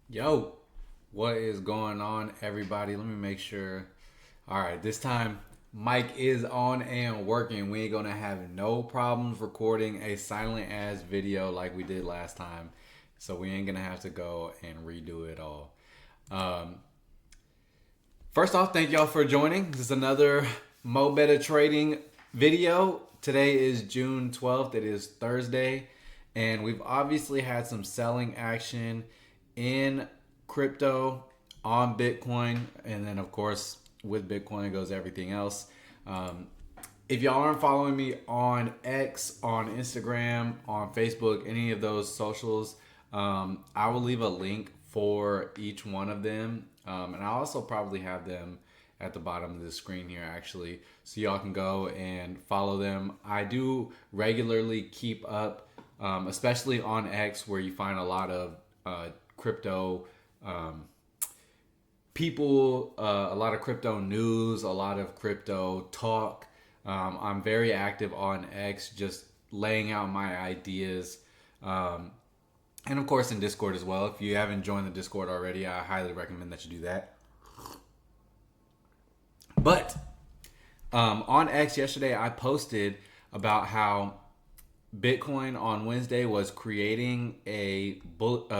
Yo, what is going on, everybody? Let me make sure. All right, this time mic is on and working. We ain't gonna have no problems recording a silent ass video like we did last time. So we ain't gonna have to go and redo it all. Um, First off, thank y'all for joining. This is another Mobetta trading video. Today is June 12th. It is Thursday. And we've obviously had some selling action in crypto on Bitcoin. And then, of course, with Bitcoin goes everything else. Um, if y'all aren't following me on X, on Instagram, on Facebook, any of those socials, I will leave a link for each one of them. And I'll also probably have them at the bottom of the screen here, actually, so y'all can go and follow them. I do regularly keep up, especially on X, where you find a lot of crypto people, a lot of crypto news, a lot of crypto talk. I'm very active on X, just laying out my ideas. And of course in Discord as well. If you haven't joined the Discord already, I highly recommend that you do that. But on X yesterday, I posted about how Bitcoin on Wednesday was creating a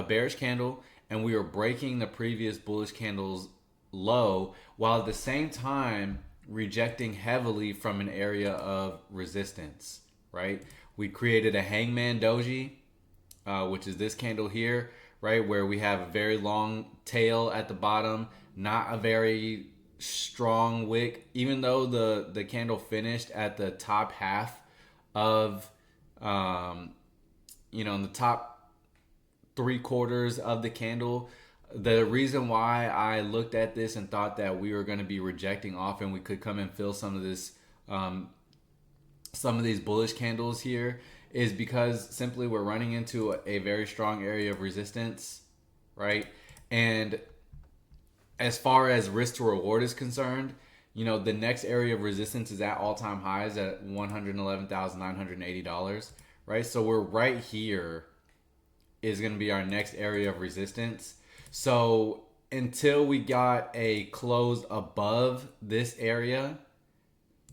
bearish candle, and we were breaking the previous bullish candle's low, while at the same time rejecting heavily from an area of resistance. Right? We created a hangman doji, which is this candle here, right, where we have a very long tail at the bottom, not a very strong wick, even though the candle finished at the top half of um, in the top three quarters of the candle. The reason why I looked at this and thought that we were going to be rejecting off and we could come and fill um, some of these bullish candles here is because simply we're running into a very strong area of resistance, right? And as far as risk to reward is concerned, the next area of resistance is at all-time highs at $111,980, right? So we're right here is going to be our next area of resistance. So until we got a close above this area,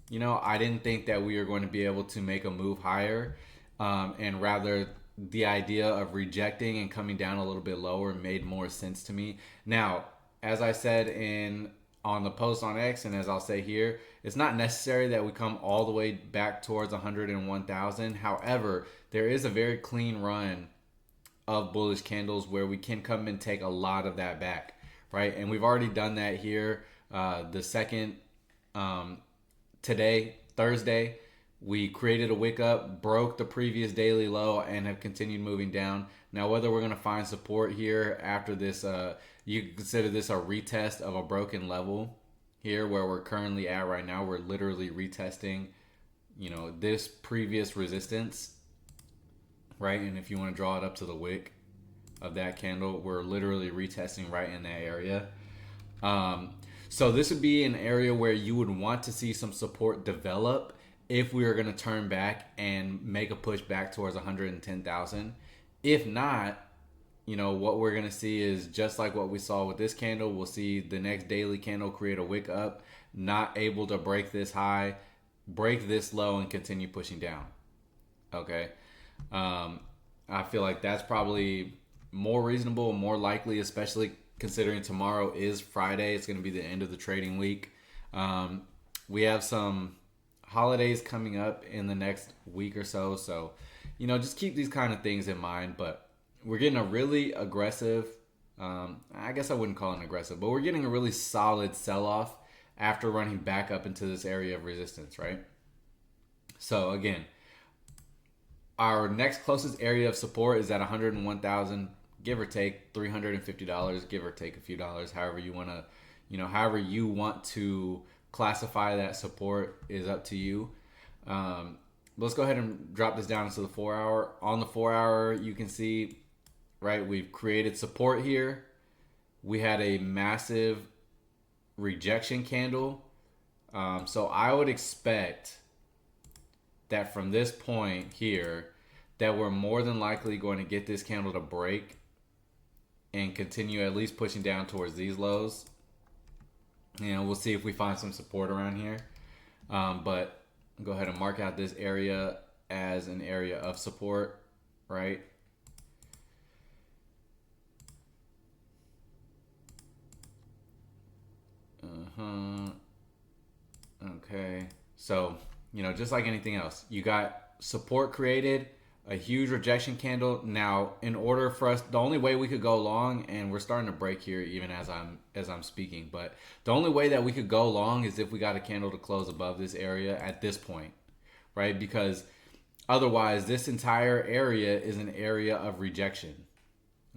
I didn't think that we were going to be able to make a move higher. And rather, the idea of rejecting and coming down a little bit lower made more sense to me. Now, as I said on the post on X, and as I'll say here, it's not necessary that we come all the way back towards 101,000. However, there is a very clean run of bullish candles where we can come and take a lot of that back, right? And we've already done that here. The second today, Thursday, we created a wick up, broke the previous daily low, and have continued moving down. Now, whether we're going to find support here after this, you can consider this a retest of a broken level here where we're currently at right now. We're literally retesting, this previous resistance, right? And if you want to draw it up to the wick of that candle, we're literally retesting right in that area. So this would be an area where you would want to see some support develop if we were going to turn back and make a push back towards 110,000. If not, what we're going to see is just like what we saw with this candle. We'll see the next daily candle create a wick up, not able to break this high, break this low, and continue pushing down. Okay. I feel like that's probably more reasonable, more likely, especially considering tomorrow is Friday. It's going to be the end of the trading week. We have some holidays coming up in the next week or so. So, just keep these kind of things in mind. But we're getting a really aggressive, I guess I wouldn't call it aggressive, but we're getting a really solid sell-off after running back up into this area of resistance, right? So again, our next closest area of support is at 101,000, give or take $350, give or take a few dollars, however you want to, however you want to classify that support is up to you. Let's go ahead and drop this down into the 4 hour. On the 4 hour, you can see, right, we've created support here. We had a massive rejection candle. So I would expect that from this point here, that we're more than likely going to get this candle to break and continue at least pushing down towards these lows. We'll see if we find some support around here. But go ahead and mark out this area as an area of support, right? Okay. So, just like anything else, you got support created, a huge rejection candle. Now, in order for us, the only way we could go long, and we're starting to break here even as I'm speaking, but the only way that we could go long is if we got a candle to close above this area at this point, right? Because otherwise, this entire area is an area of rejection.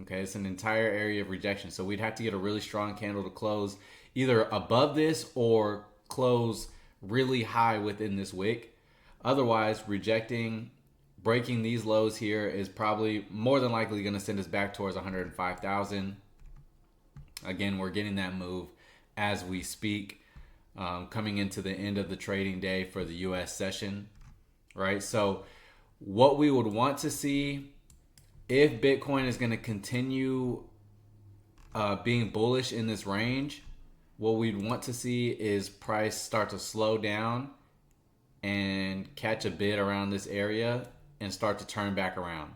Okay, it's an entire area of rejection. So we'd have to get a really strong candle to close either above this or close really high within this wick. Otherwise, breaking these lows here is probably more than likely going to send us back towards 105,000. Again, we're getting that move as we speak, coming into the end of the trading day for the U.S. session, right? So what we would want to see, if Bitcoin is going to continue being bullish in this range, what we'd want to see is price start to slow down and catch a bid around this area and start to turn back around,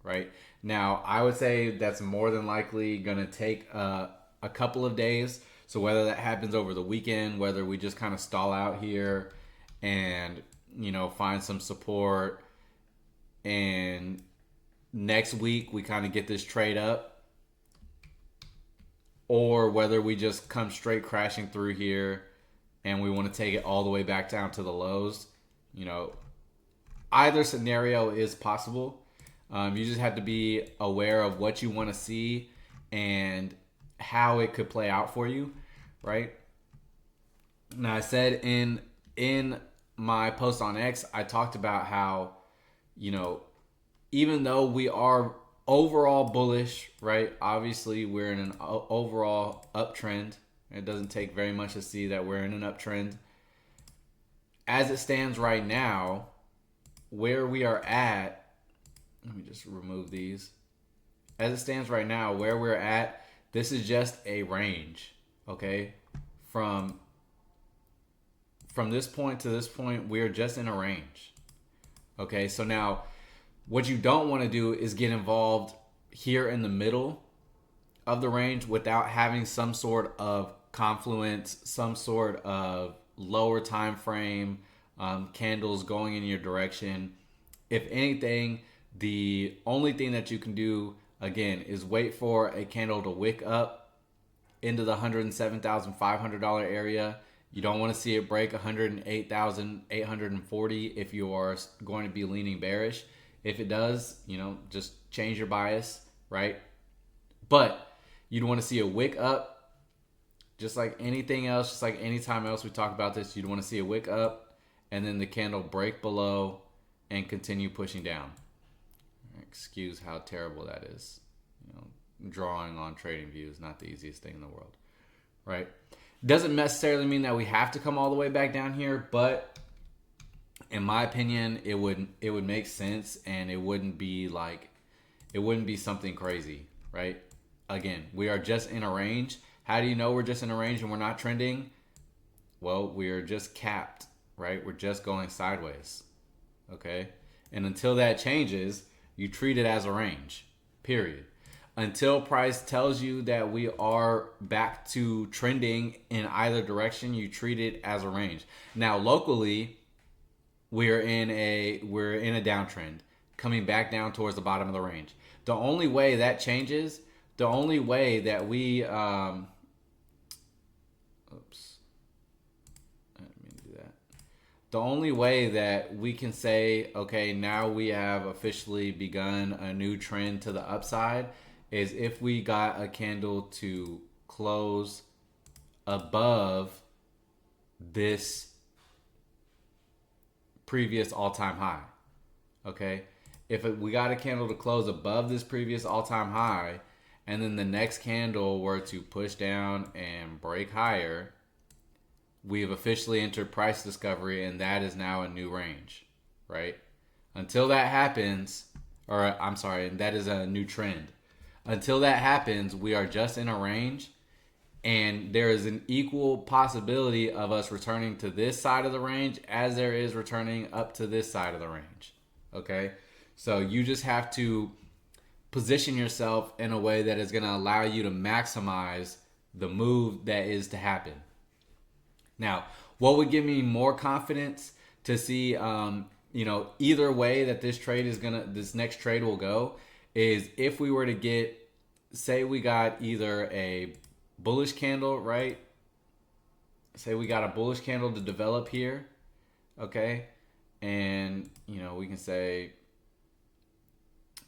right? Now, I would say that's more than likely going to take a couple of days. So whether that happens over the weekend, whether we just kind of stall out here and, find some support, and next week we kind of get this trade up, or whether we just come straight crashing through here and we want to take it all the way back down to the lows. Either scenario is possible. You just have to be aware of what you want to see and how it could play out for you, right? Now, I said in my post on X, I talked about how, even though we are overall bullish, right? Obviously, we're in an overall uptrend. It doesn't take very much to see that we're in an uptrend. As it stands right now, where we are at, let me just remove these. As it stands right now, where we're at, this is just a range, okay? From this point to this point, we're just in a range. Okay, so now what you don't want to do is get involved here in the middle of the range without having some sort of confluence, some sort of lower time frame, candles going in your direction. If anything, the only thing that you can do, again, is wait for a candle to wick up into the $107,500 area. You don't want to see it break 108,840 if you are going to be leaning bearish. If it does, just change your bias, right? But you'd want to see a wick up, just like anything else, just like any time else we talk about this. You'd want to see a wick up and then the candle break below and continue pushing down. Excuse how terrible that is. Drawing on trading view is not the easiest thing in the world, right? Doesn't necessarily mean that we have to come all the way back down here, but in my opinion, it would make sense, and it wouldn't be something crazy, right? Again, we are just in a range. How do you know we're just in a range and we're not trending? Well, we're just capped, right? We're just going sideways, okay? And until that changes, you treat it as a range, period. Until price tells you that we are back to trending in either direction, you treat it as a range. Now, locally, we're in a downtrend, coming back down towards the bottom of the range. The only way that changes, the only way that we, I didn't mean to do that. The only way that we can say, okay, now we have officially begun a new trend to the upside, is if we got a candle to close above this previous all-time high, okay? If we got a candle to close above this previous all-time high, and then the next candle were to push down and break higher, we have officially entered price discovery, and that is now a new range, right? Until that happens, and that is a new trend. Until that happens, we are just in a range, and there is an equal possibility of us returning to this side of the range as there is returning up to this side of the range. Okay? So you just have to position yourself in a way that is going to allow you to maximize the move that is to happen. Now, what would give me more confidence to see, either way that this next trade will go, is if we were to get, say we got either a bullish candle, right? Say we got a bullish candle to develop here, okay? And, we can say,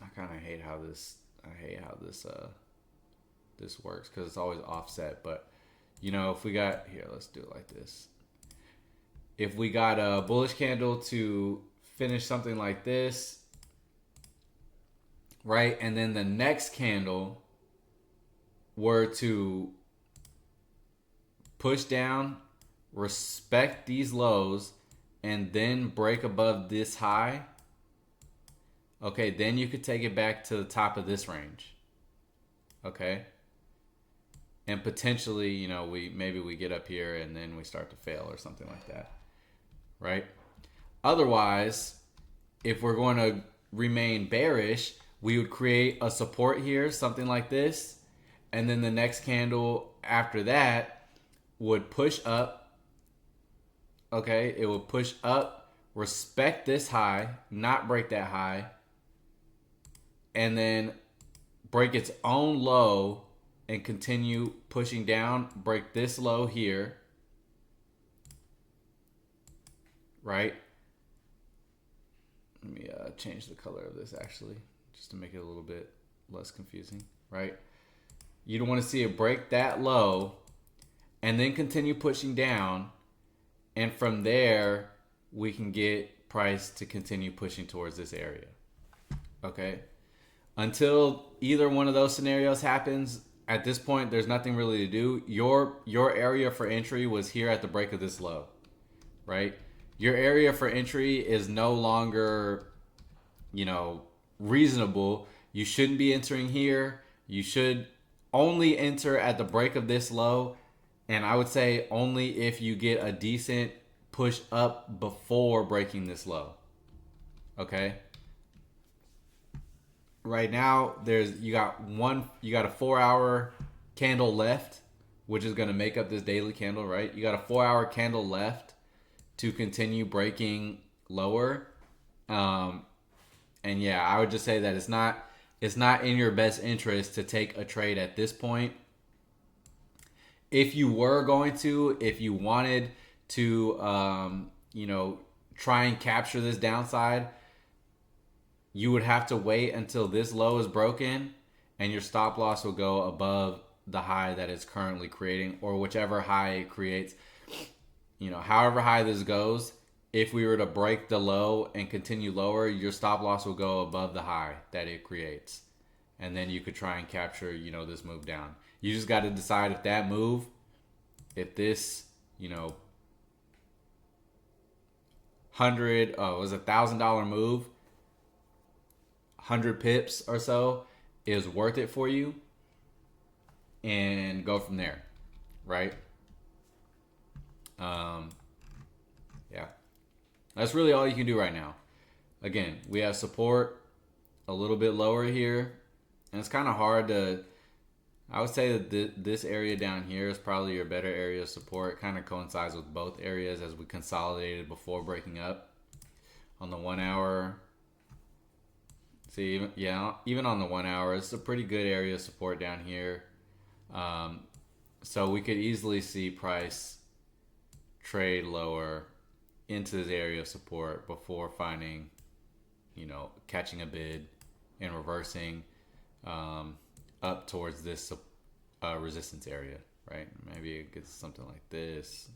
I kind of hate how this works because it's always offset. But, if we got, here, let's do it like this. If we got a bullish candle to finish something like this, right? And then the next candle were to push down, respect these lows, and then break above this high, okay, then you could take it back to the top of this range, okay? And potentially, we get up here and then we start to fail or something like that, right? Otherwise, if we're going to remain bearish, we would create a support here, something like this, and then the next candle after that would push up, okay? It would push up, respect this high, not break that high, and then break its own low and continue pushing down, break this low here, right? Let me change the color of this actually, just to make it a little bit less confusing, right? You don't want to see it break that low and then continue pushing down. And from there, we can get price to continue pushing towards this area, okay? Until either one of those scenarios happens, at this point, there's nothing really to do. Your area for entry was here at the break of this low, right? Your area for entry is no longer, reasonable. You shouldn't be entering here. You should only enter at the break of this low. And I would say only if you get a decent push up before breaking this low. Okay? Right now, you got a 4-hour candle left, which is going to make up this daily candle, right? You got a 4-hour candle left to continue breaking lower. And yeah, I would just say that it's not in your best interest to take a trade at this point. If you wanted to, try and capture this downside, you would have to wait until this low is broken and your stop loss will go above the high that it's currently creating, or whichever high it creates. However high this goes, if we were to break the low and continue lower, your stop loss will go above the high that it creates. And then you could try and capture, this move down. You just got to decide if that move, if this, was $1,000 move, 100 pips or so is worth it for you, and go from there, right? Yeah, that's really all you can do right now. Again, we have support a little bit lower here, and it's kind of hard to, I would say that this area down here is probably your better area of support. It kind of coincides with both areas as we consolidated before breaking up. On the 1 hour, see, even on the 1 hour, it's a pretty good area of support down here. So we could easily see price trade lower into this area of support before finding, catching a bid and reversing up towards this resistance area, right? Maybe it gets something like this.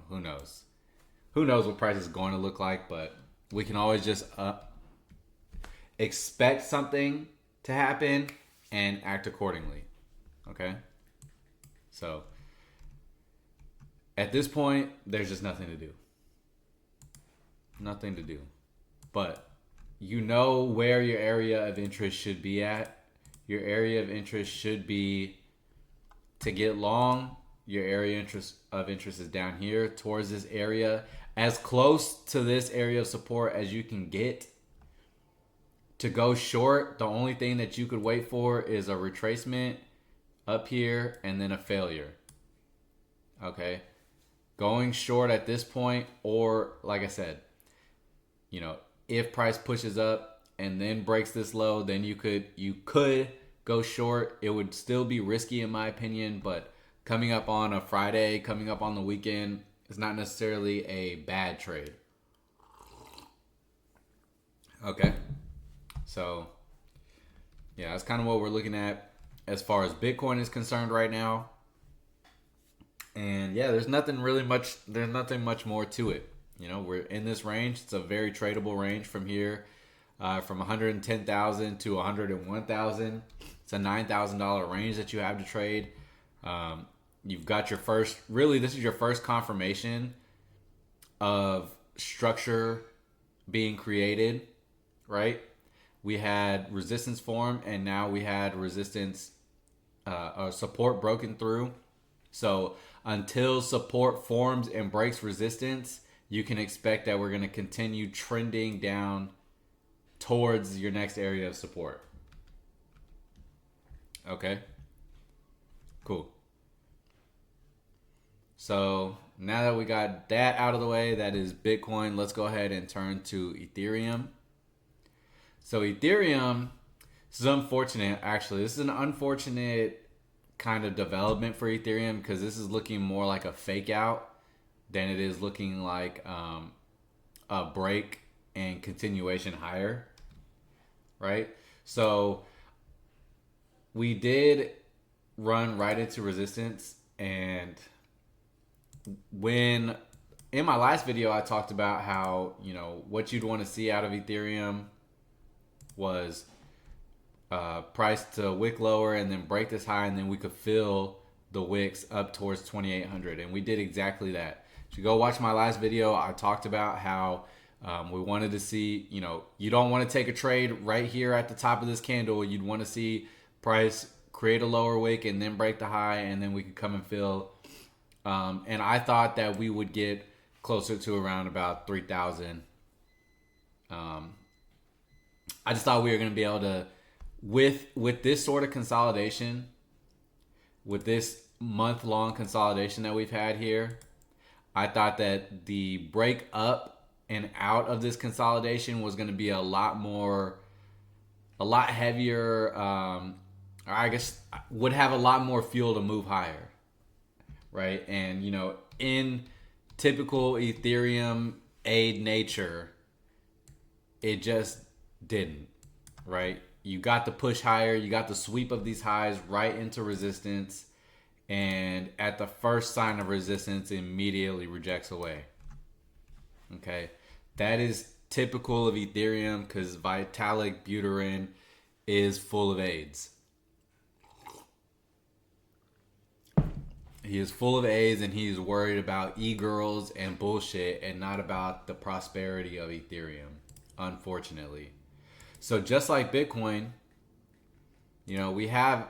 Who knows? Who knows what price is going to look like, but we can always just expect something to happen and act accordingly, okay? So at this point, there's just nothing to do. Nothing to do. But where your area of interest should be at. your area of interest should be to get long. Your area of interest is down here towards this area, as close to this area of support as you can get. To go short, the only thing that you could wait for is a retracement up here and then a failure. Okay, going short at this point, or like I said, if price pushes up and then breaks this low, then you could go short. It would still be risky in my opinion, but coming up on a Friday, coming up on the weekend, is not necessarily a bad trade. Okay, so yeah, that's kind of what we're looking at as far as Bitcoin is concerned right now. And yeah, there's nothing much more to it. We're in this range. It's a very tradable range from here, from 110,000 to 101,000. It's a $9,000 range that you have to trade. You've got your first, really, this is your first confirmation of structure being created, right? We had resistance form, and now we had resistance, support broken through. So until support forms and breaks resistance, you can expect that we're going to continue trending down towards your next area of support. Okay, cool. So now that we got that out of the way, that is Bitcoin, let's go ahead and turn to Ethereum. So Ethereum, this is unfortunate, actually. This is an unfortunate kind of development for Ethereum because this is looking more like a fake out than it is looking like a break and continuation higher, right? So we did run right into resistance, and when in my last video I talked about how what you'd want to see out of Ethereum was price to wick lower and then break this high, and then we could fill the wicks up towards 2,800, and we did exactly that. If you go watch my last video, I talked about how we wanted to see, you don't want to take a trade right here at the top of this candle. You'd want to see price create a lower wick and then break the high, and then we could come and fill. And I thought that we would get closer to around about 3,000. I just thought we were going to be able to, with this sort of consolidation, with this month-long consolidation that we've had here, I thought that the break up and out of this consolidation was going to be a lot heavier, I guess would have a lot more fuel to move higher, right? And, in typical Ethereum aid nature, it just didn't, right? You got the push higher, you got the sweep of these highs right into resistance, and at the first sign of resistance, it immediately rejects away. Okay, that is typical of Ethereum because Vitalik Buterin is full of AIDS. He is full of AIDS, and he's worried about e-girls and bullshit and not about the prosperity of Ethereum, unfortunately. So just like Bitcoin, we have,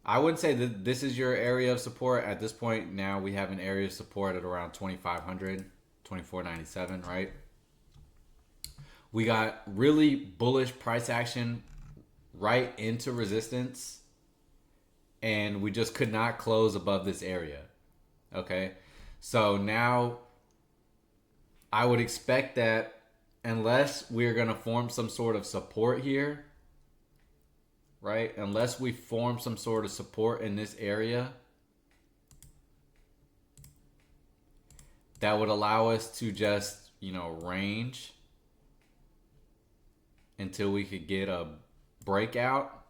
I wouldn't say that this is your area of support. At this point now, we have an area of support at around 2,500, 2,497, right? We got really bullish price action right into resistance, and we just could not close above this area. Okay, so now I would expect that unless we're going to form some sort of support here, right? Unless we form some sort of support in this area, that would allow us to just, range until we could get a breakout.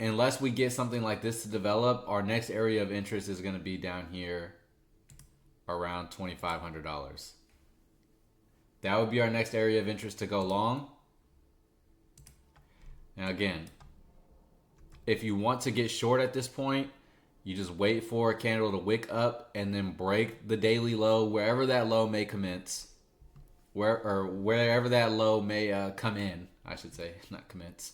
Unless we get something like this to develop, our next area of interest is going to be down here around $2,500. That would be our next area of interest to go long. Now again, if you want to get short at this point, you just wait for a candle to wick up and then break the daily low wherever that low may commence. Wherever that low may come in, I should say, not commence.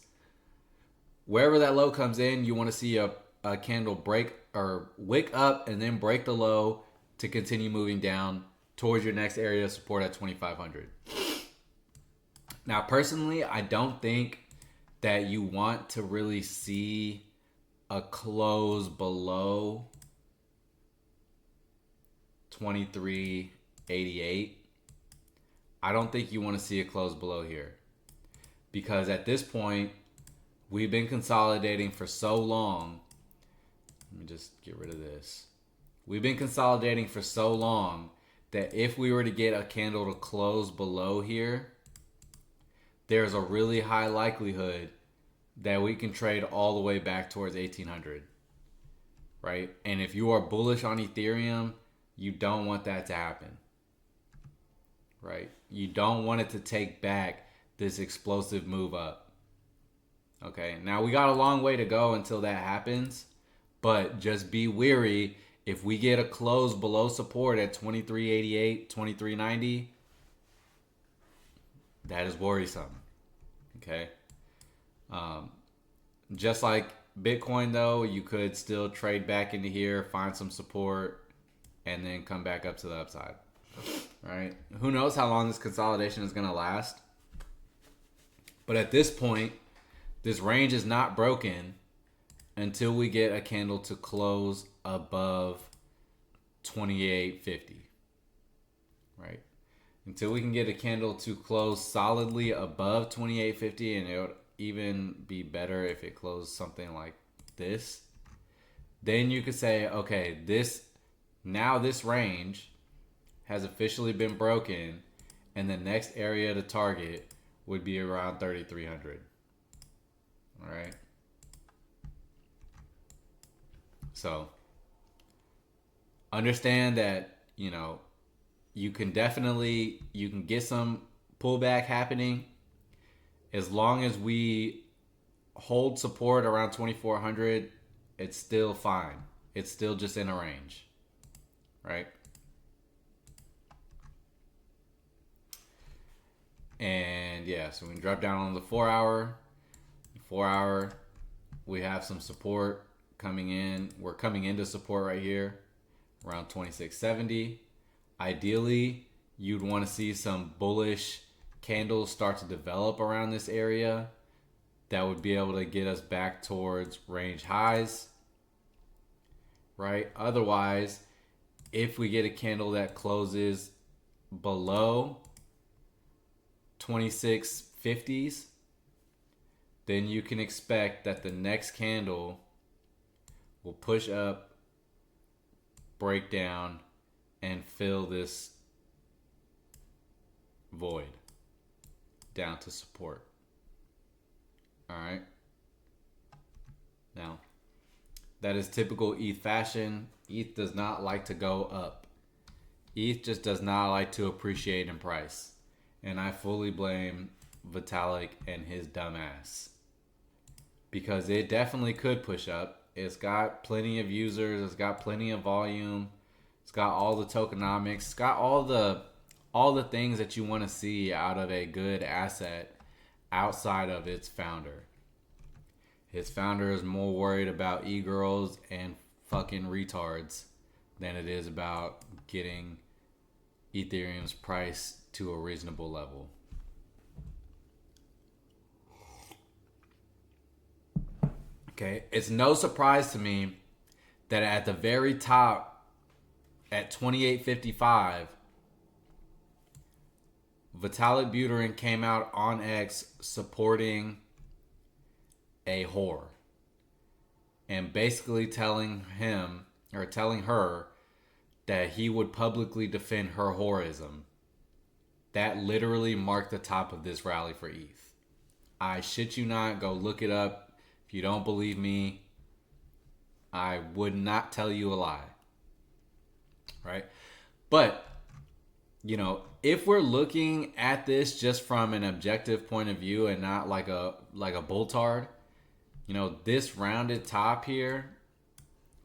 Wherever that low comes in, you want to see a candle break or wick up and then break the low to continue moving down towards your next area of support at 2,500. Now, personally, I don't think that you want to really see a close below 23.88. I don't think you want to see a close below here, because at this point, we've been consolidating for so long. Let me just get rid of this. We've been consolidating for so long that if we were to get a candle to close below here, there's a really high likelihood that we can trade all the way back towards 1,800, right? And if you are bullish on Ethereum, you don't want that to happen, right? You don't want it to take back this explosive move up. Okay, now we got a long way to go until that happens, but just be wary. If we get a close below support at 23.88, 23.90, that is worrisome. Okay. Just like Bitcoin, though, you could still trade back into here, find some support, and then come back up to the upside. Right? Who knows how long this consolidation is going to last? But at this point, this range is not broken until we get a candle to close above 28.50. Right? Until we can get a candle to close solidly above 28.50, and it would even be better if it closed something like this. Then you could say, okay, this range has officially been broken, and the next area to target would be around 3,300. All right. So understand that, you can get some pullback happening as long as we hold support around 2,400. It's still fine. It's still just in a range, right? And yeah, so we can drop down on the 4 hour. 4 hour, we have some support coming in. We're coming into support right here around 2670. Ideally, you'd want to see some bullish candles start to develop around this area that would be able to get us back towards range highs, right? Otherwise, if we get a candle that closes below 2650s, then you can expect that the next candle will push up, break down, and fill this void down to support. All right. Now, that is typical ETH fashion. ETH does not like to go up. ETH just does not like to appreciate in price. And I fully blame Vitalik and his dumbass, because it definitely could push up. It's got plenty of users. It's got plenty of volume. It's got all the tokenomics. It's got all the things that you want to see out of a good asset outside of its founder. His founder is more worried about e-girls and fucking retards than it is about getting Ethereum's price to a reasonable level. Okay, it's no surprise to me that at the very top, at 28.55, Vitalik Buterin came out on X supporting a whore and basically telling her that he would publicly defend her whorism. That literally marked the top of this rally for ETH. I shit you not, go look it up. If you don't believe me, I would not tell you a lie. Right? But, if we're looking at this just from an objective point of view and not like a bulltard, this rounded top here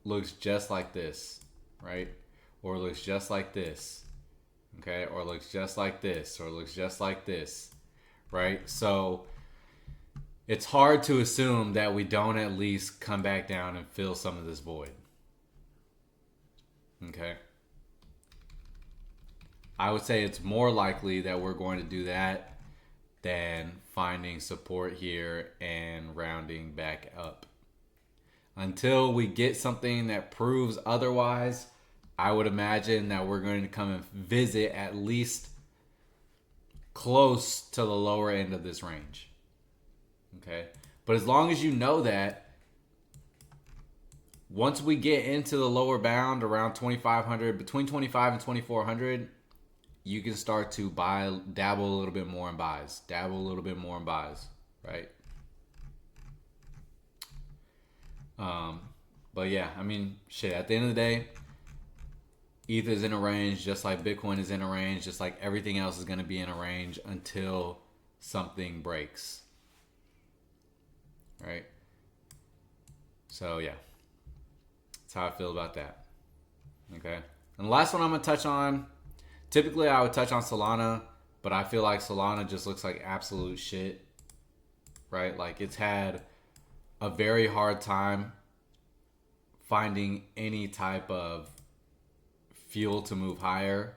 looks just like this, right? Or looks just like this, okay? Or looks just like this, or looks just like this, right? So it's hard to assume that we don't at least come back down and fill some of this void. Okay. I would say it's more likely that we're going to do that than finding support here and rounding back up. Until we get something that proves otherwise, I would imagine that we're going to come and visit at least close to the lower end of this range. Okay? But as long as you know that, once we get into the lower bound around 2,500, between 25 and 2,400, you can start to dabble a little bit more in buys. Right? But yeah, I mean, shit, at the end of the day, ETH is in a range just like Bitcoin is in a range, just like everything else is going to be in a range until something breaks. Right? So yeah, that's how I feel about that. Okay? And the last one I'm going to touch on, typically I would touch on Solana, but I feel like Solana just looks like absolute shit. Right? Like it's had a very hard time finding any type of fuel to move higher.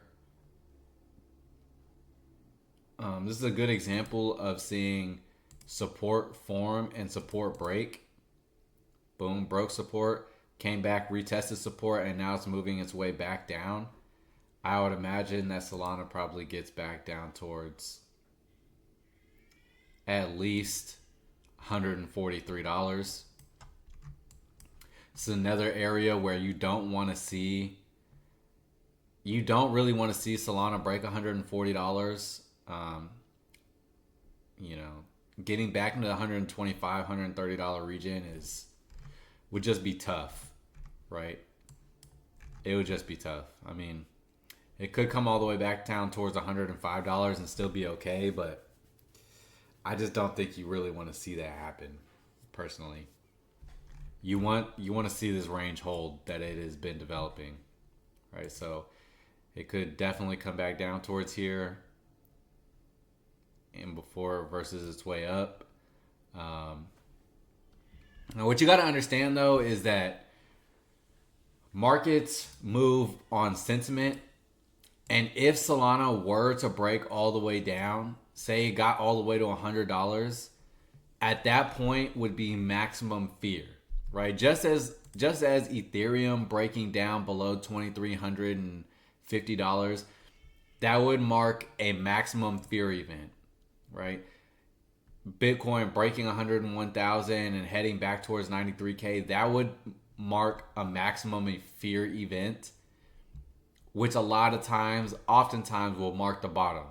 This is a good example of seeing support form and support break. Boom, broke support, came back, retested support, and now it's moving its way back down. I would imagine that Solana probably gets back down towards at least $143. This is another area where you don't really want to see Solana break $140. Getting back into the $125, $130 region would just be tough, right? It would just be tough. I mean, it could come all the way back down towards $105 and still be okay, but I just don't think you really want to see that happen, personally. You want to see this range hold that it has been developing, right? So it could definitely come back down towards here and before it versus its way up. Now what you got to understand though is that markets move on sentiment, and if Solana were to break all the way down, say it got all the way to $100, at that point would be maximum fear, right? Just as Ethereum breaking down below $2,350, that would mark a maximum fear event, right? Bitcoin breaking 101,000 and heading back towards 93K, that would mark a maximum fear event, which oftentimes will mark the bottom,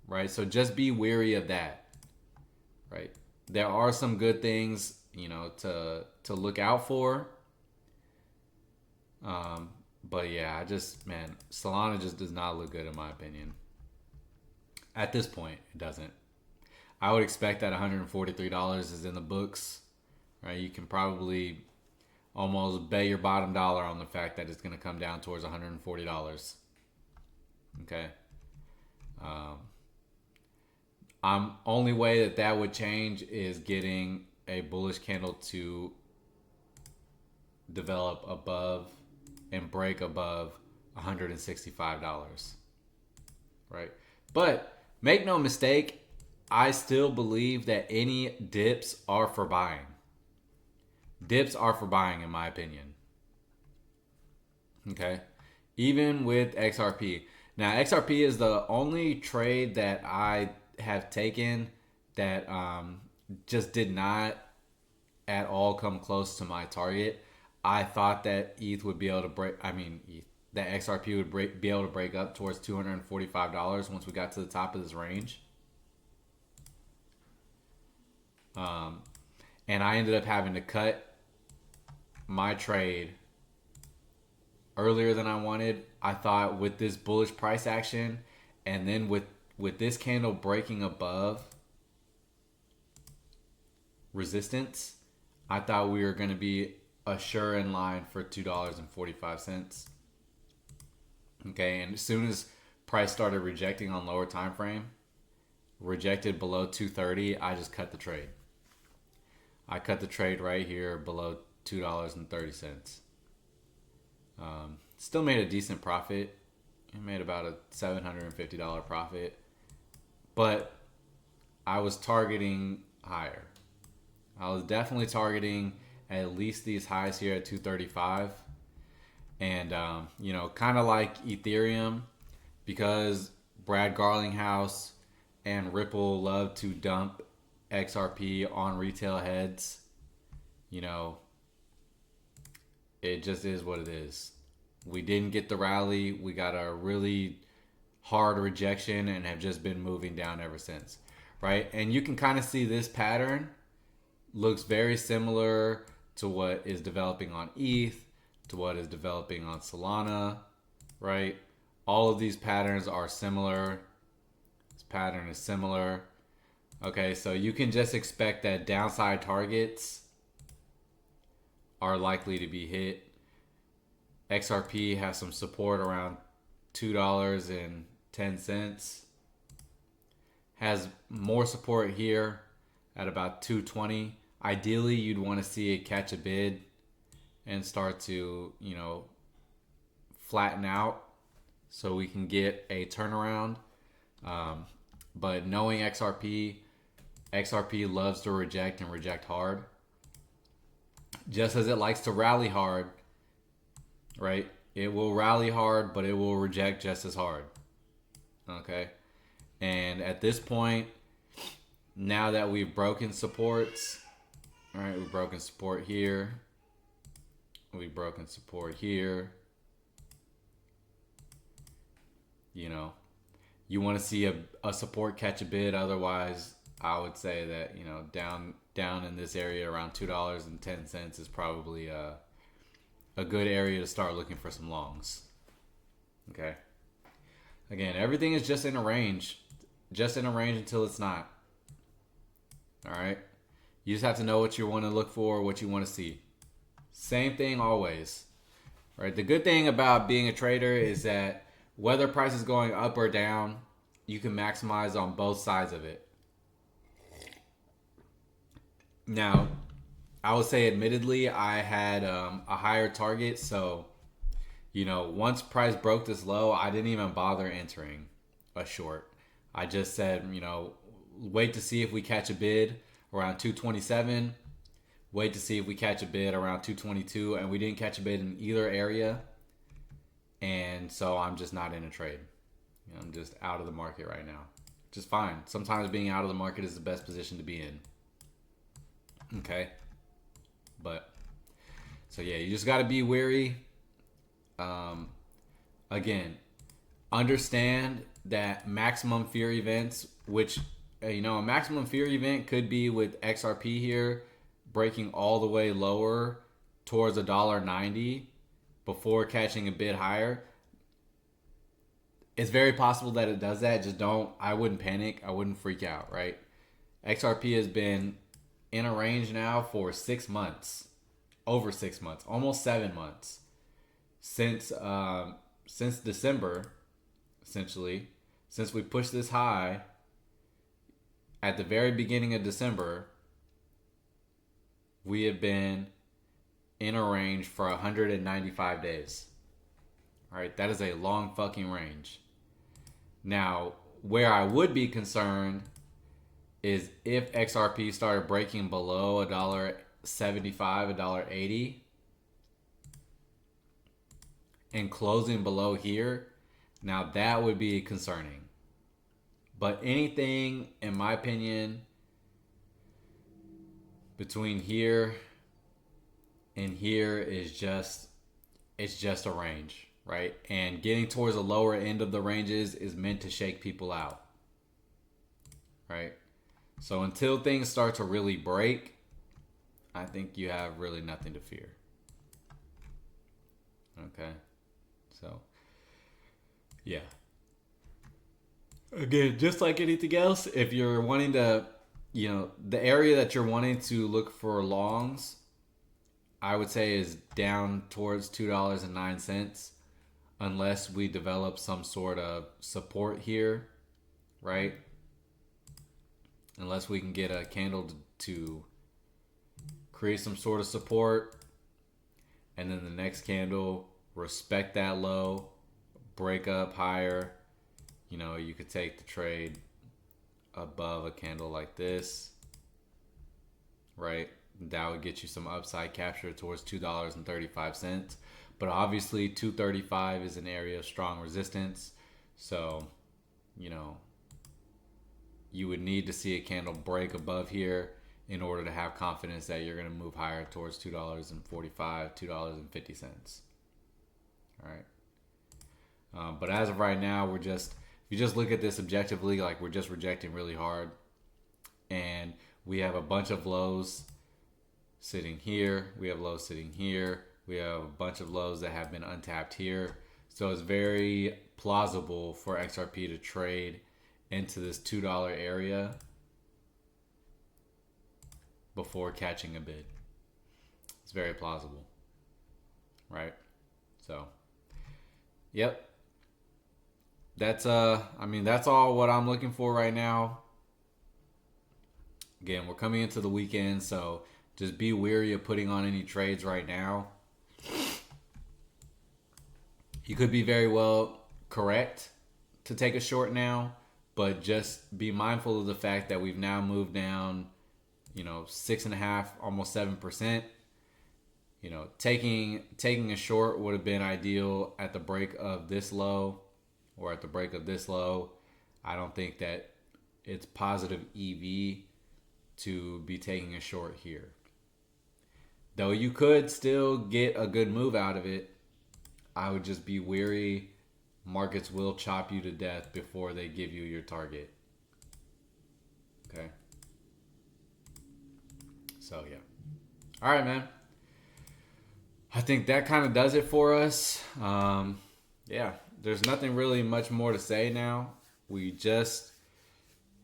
right? So just be wary of that, right? There are some good things, to look out for. But yeah, Solana just does not look good in my opinion. At this point, it doesn't. I would expect that $143 is in the books, right? You can probably almost bet your bottom dollar on the fact that it's going to come down towards $140. Okay. Only way that would change is getting a bullish candle to develop above and break above $165, right? But make no mistake, I still believe that any dips are for buying. Dips are for buying, in my opinion. Okay? Even with XRP. Now, XRP is the only trade that I have taken that just did not at all come close to my target. I thought that ETH would be able to that XRP would be able to break up towards $245 once we got to the top of this range. And I ended up having to cut my trade earlier than I wanted. I thought with this bullish price action and then with this candle breaking above resistance, I thought we were going to be a sure in line for $2.45. Okay, and as soon as price started rejecting on lower time frame, rejected below 230, I just cut the trade. I cut the trade right here below $2.30. Still made a decent profit. I made about a $750 profit, but I was targeting higher. I was definitely targeting at least these highs here at 235. And, kind of like Ethereum, because Brad Garlinghouse and Ripple love to dump XRP on retail heads, you know, it just is what it is. We didn't get the rally. We got a really hard rejection and have just been moving down ever since, right? And you can kind of see this pattern looks very similar to what is developing on ETH, to what is developing on Solana, right? All of these patterns are similar. This pattern is similar. Okay, so you can just expect that downside targets are likely to be hit. XRP has some support around $2.10. Has more support here at about 220. Ideally, you'd want to see it catch a bid and start to, flatten out so we can get a turnaround. But knowing XRP loves to reject and reject hard. Just as it likes to rally hard, right? It will rally hard, but it will reject just as hard. Okay? And at this point, now that we've broken supports, all right, we've broken support here. We've broken support here. You want to see a support catch a bid. Otherwise, I would say that, down in this area around $2.10 is probably a good area to start looking for some longs. Okay. Again, everything is just in a range. Just in a range until it's not. All right. You just have to know what you want to look for, what you want to see. Same thing always. Right? The good thing about being a trader is that whether price is going up or down, you can maximize on both sides of it. Now, I would say admittedly, I had a higher target. So, once price broke this low, I didn't even bother entering a short. I just said, wait to see if we catch a bid around 227. Wait to see if we catch a bid around 222. And we didn't catch a bid in either area. And so I'm just not in a trade. I'm just out of the market right now. Just fine. Sometimes being out of the market is the best position to be in. Okay. But, so yeah, you just got to be wary. Again, understand that maximum fear events, which, a maximum fear event could be with XRP here breaking all the way lower towards $1.90 before catching a bid higher. It's very possible that it does that. I wouldn't panic. I wouldn't freak out, right? XRP has been in a range now for 6 months, over 6 months, almost 7 months since December, essentially, since we pushed this high at the very beginning of December. We have been in a range for 195 days. All right, that is a long fucking range. Now, where I would be concerned is if XRP started breaking below $1.75, $1.80, and closing below here. Now that would be concerning. But anything, in my opinion, between here and here is just a range, right? And getting towards the lower end of the ranges is meant to shake people out, right? So until things start to really break, I think you have really nothing to fear. Okay. So, yeah. Again, just like anything else, if you're wanting to, the area that you're wanting to look for longs, I would say is down towards $2.09, unless we develop some sort of support here, right? Unless we can get a candle to create some sort of support, and then the next candle, respect that low, break up higher. You know, you could take the trade above a candle like this, right? That would get you some upside capture towards $2.35. But obviously, $2.35 is an area of strong resistance. So, you know, you would need to see a candle break above here in order to have confidence that you're going to move higher towards $2.45, $2.50. All right. But as of right now, if you just look at this objectively, like we're just rejecting really hard. And we have a bunch of lows sitting here. We have lows sitting here. We have a bunch of lows that have been untapped here. So it's very plausible for XRP to trade into this $2 area before catching a bid. It's very plausible, right? So, yep. That's that's all what I'm looking for right now. Again, we're coming into the weekend, so just be wary of putting on any trades right now. You could be very well correct to take a short now, but just be mindful of the fact that we've now moved down, 6.5%, almost 7%. Taking a short would have been ideal at the break of this low or at the break of this low. I don't think that it's positive EV to be taking a short here. Though you could still get a good move out of it, I would just be wary. Markets will chop you to death before they give you your target. Okay. So, yeah. All right, man. I think that kind of does it for us. Yeah, there's nothing really much more to say now. We just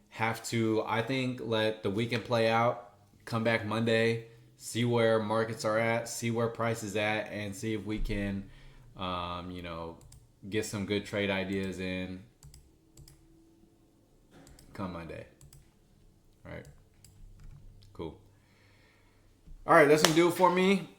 have to, I think, let the weekend play out, come back Monday, see where markets are at, see where price is at, and see if we can, get some good trade ideas in come Monday. All right. Cool. All right, that's going to do it for me.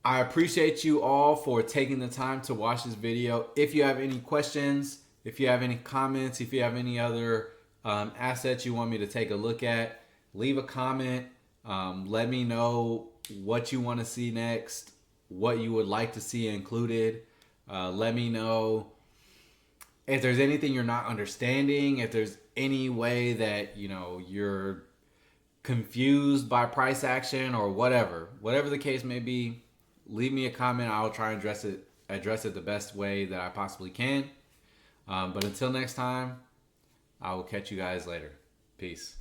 I appreciate you all for taking the time to watch this video. If you have any questions, if you have any comments, if you have any other assets you want me to take a look at, leave a comment. Let me know what you want to see next, what you would like to see included. Let me know if there's anything you're not understanding, if there's any way that, you're confused by price action or whatever the case may be. Leave me a comment. I'll try and address it the best way that I possibly can. But until next time, I will catch you guys later. Peace.